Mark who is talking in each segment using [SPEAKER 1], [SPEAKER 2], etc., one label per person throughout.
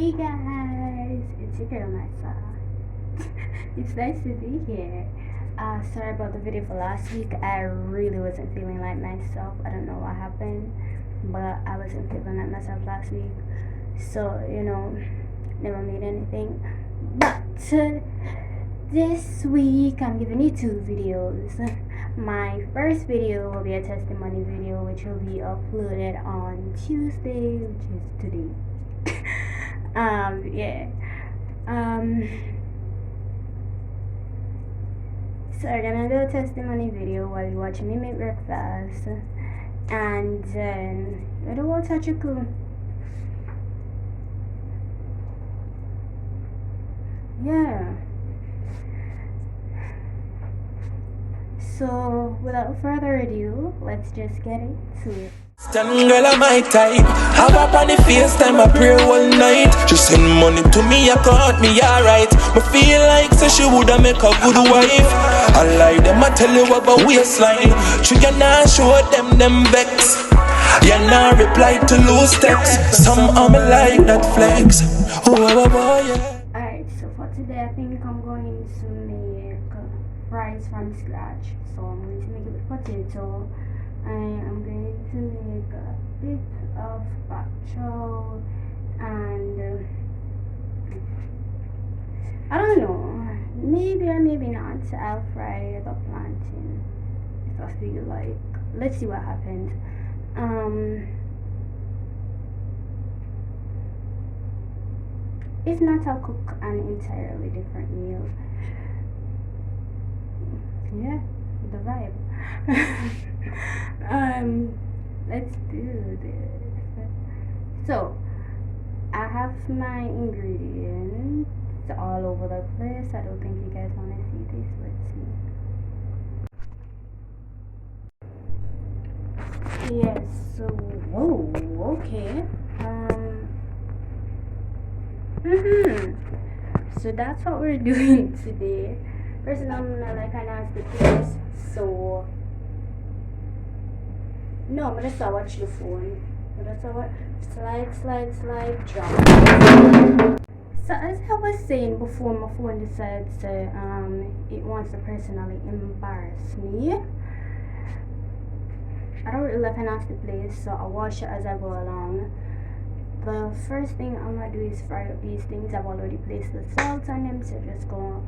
[SPEAKER 1] Hey guys, it's your girl Nisa. It's nice to be here. Sorry about the video for last week. I really wasn't feeling like myself. I don't know what happened, but I wasn't feeling like myself last week. So, never made anything. But this week I'm giving you two videos. My first video will be a testimony video, which will be uploaded on Tuesday, which is today. Yeah. Um, so I'm gonna do a testimony video while you watch me make breakfast, and then I don't want to touch a cool. Yeah. So without further ado, let's just get into it.
[SPEAKER 2] Stand girl of my type. Have up on the FaceTime, I pray all night. She send money to me, I caught me alright. Me feel like say she woulda make a good wife. I like them, I tell you about waistline. She cannot show them vex. You not reply to loose text. Some me like that flex. Oh, yeah.
[SPEAKER 1] Alright, so for today I think I'm going to make fries from scratch. So I'm going to make it with potato. I'm going to make a bit of bok choy and I don't know, maybe or maybe not. I'll fry the plantain if I feel like. Let's see what happens. If not, I'll cook an entirely different meal. Yeah, the vibe. Let's do this. So I have my ingredients all over the place. I don't think you guys want to see this. Let's see. Yes, so whoa, okay. So that's what we're doing today. First, I'm gonna like announce the place. So no, I'm gonna start watch the phone. That's what slide, jump. So as I was saying before, my phone decides to it wants to personally embarrass me. I don't really like a nasty place, so I wash it as I go along. The first thing I'm gonna do is fry up these things. I've already placed the salt on them, so just gonna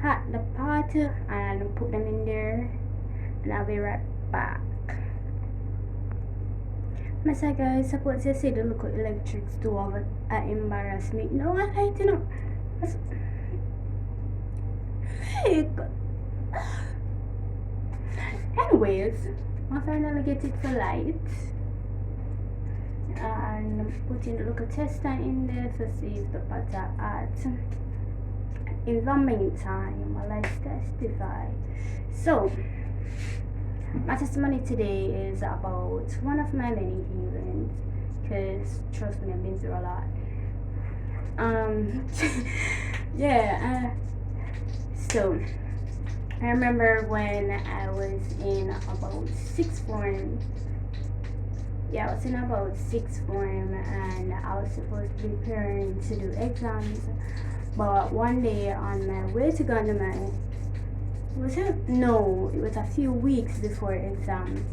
[SPEAKER 1] hot the pot and put them in there, and I'll be right back. Massa guys, suppose you see the look of electric stove embarrass me. No, I like to know. Fake. Anyways, I finally get it for light. And I'm putting the local tester in there to see if the pots are hot. In the meantime, let's testify. So, my testimony today is about one of my many healings, because trust me, I've been through a lot. So I remember when I was in about sixth form. Yeah, I was in about sixth form, and I was supposed to be preparing to do exams. But one day on my way to Gondomar, it was a few weeks before exam,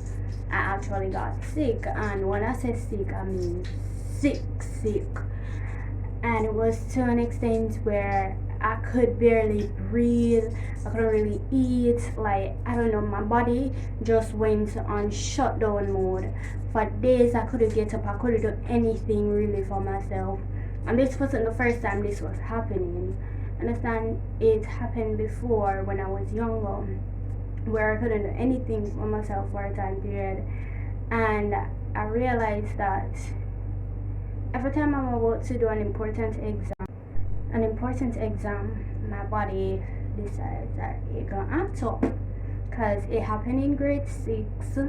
[SPEAKER 1] I actually got sick. And when I say sick, I mean sick. And it was to an extent where I could barely breathe, I couldn't really eat. Like, I don't know, my body just went on shutdown mode. For days I couldn't get up, I couldn't do anything really for myself. And this wasn't the first time this was happening. Understand, it happened before when I was younger, where I couldn't do anything for myself for a time period. And I realized that every time I'm about to do an important exam, my body decides that it gonna act up. Cause it happened in grade 6,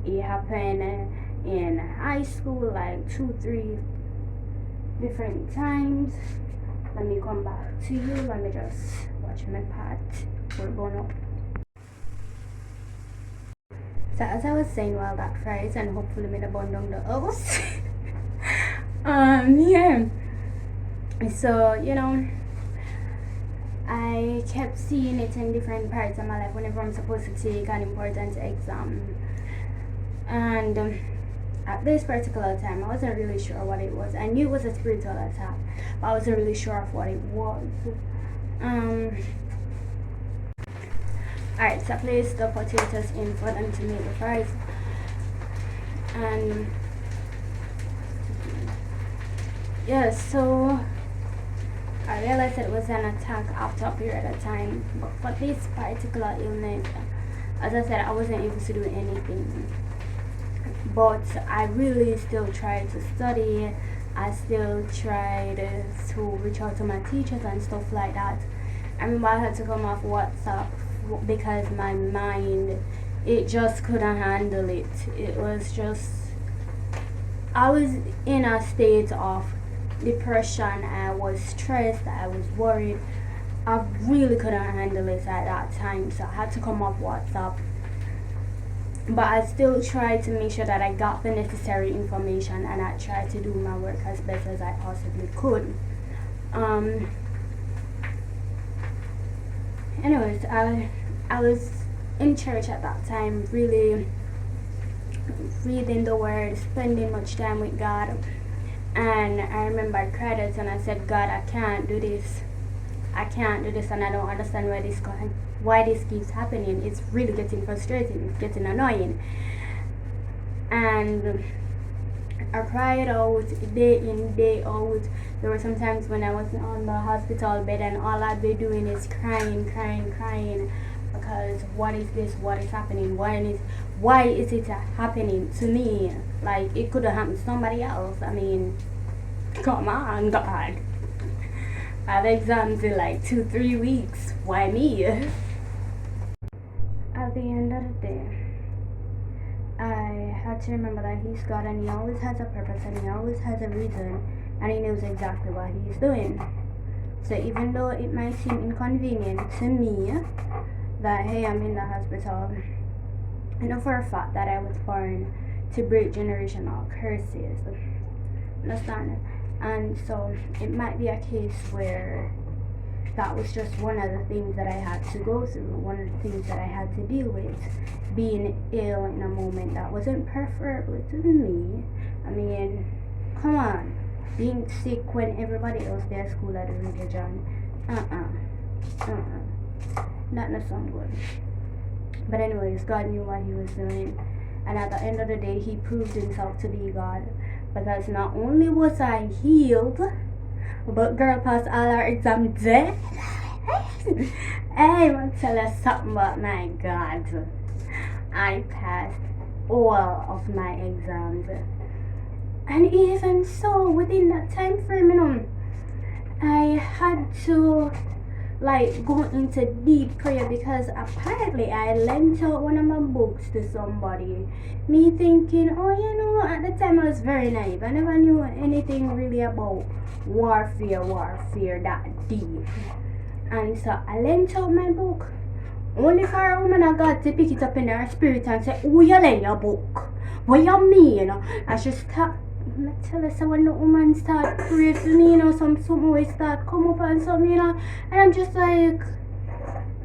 [SPEAKER 1] it happened in high school like 2-3 different times. Let me come back to you. Let me just watch my part. We're going up. So as I was saying, while that fries and hopefully made a bun down the house. Yeah. So, I kept seeing it in different parts of my life whenever I'm supposed to take an important exam. And at this particular time, I wasn't really sure what it was. I knew it was a spiritual attack, but I wasn't really sure of what it was. Alright, so I placed the potatoes in for them to make the fries. And yeah, so I realized it was an attack after a period of time. But for this particular illness, as I said, I wasn't able to do anything. But I really still tried to study. I still tried to reach out to my teachers and stuff like that. I remember I had to come off WhatsApp because my mind, it just couldn't handle it. It was just, I was in a state of depression. I was stressed. I was worried. I really couldn't handle it at that time, so I had to come off WhatsApp. But I still tried to make sure that I got the necessary information, and I tried to do my work as best as I possibly could. Anyways, I was in church at that time, really reading the word, spending much time with God. And I remember I cried out and I said, God, I can't do this. I can't do this, and I don't understand why this keeps happening. It's really getting frustrating. It's getting annoying. And I cried out day in, day out. There were some times when I was on the hospital bed and all I'd be doing is crying, because what is this? What is happening? Why is it happening to me? Like, it could have happened to somebody else. I mean, come on, God. I have exams in like 2-3 weeks. Why me? At the end of the day, I had to remember that He's God and He always has a purpose and He always has a reason, and He knows exactly what He's doing. So even though it might seem inconvenient to me that, hey, I'm in the hospital, I know for a fact that I was born to break generational curses. Understand? And so it might be a case where that was just one of the things that I had to go through, one of the things that I had to deal with, being ill in a moment that wasn't preferable to me. I mean, come on, being sick when everybody else there at school at the religion, that doesn't sound good. But anyways, God knew what He was doing, and at the end of the day, He proved Himself to be God, because not only was I healed, but girl passed all our exams there. I want to tell you something about my God. I passed all of my exams, and even so, within that time frame, I had to go into deep prayer, because apparently I lent out one of my books to somebody. Me thinking, at the time I was very naive. I never knew anything really about warfare that deep. And so I lent out my book, only for a woman I got to pick it up in her spirit and say, "Oh, you lend your book? What you mean?" I just stopped. I tell her, so when the woman start praising me, something will start come up and something, and I'm just like,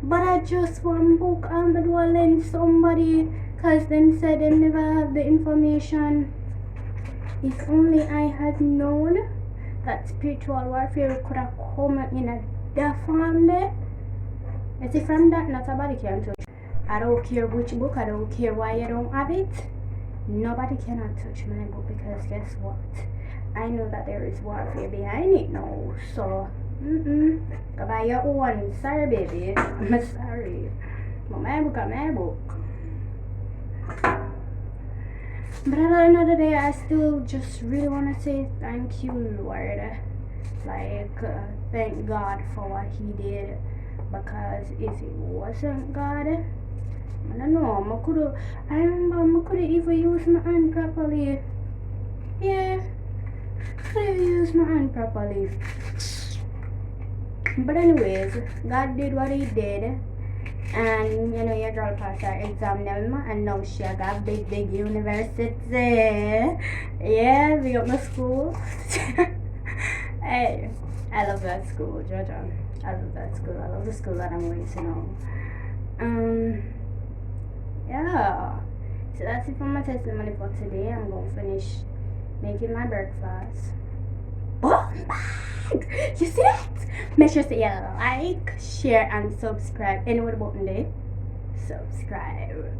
[SPEAKER 1] but I just one book and I do lend somebody, cause them said they never have the information. If only I had known that spiritual warfare could have come in a different day. You see, from that, not somebody can touch. I don't care which book, I don't care why you don't have it. Nobody cannot touch my book, because guess what? I know that there is warfare behind it now. So, go buy your own. Sorry, baby. I'm sorry. But my book is my book. But at the end of the day, I still just really want to say thank you, Lord. Thank God for what He did. Because if it wasn't God, I don't know, I remember I couldn't even use my hand properly. Yeah, couldn't use my hand properly. But anyways, God did what He did. And your girl passed her exam now, and now she got big university. Yeah, we got my school. Hey, I love that school, Georgia. I love that school. I love the school that I'm going to now. Yeah. So that's it for my testimony for today. I'm gonna finish making my breakfast. Boom! You see that? Make sure to like, share, and subscribe. Anywhere the button there. Subscribe.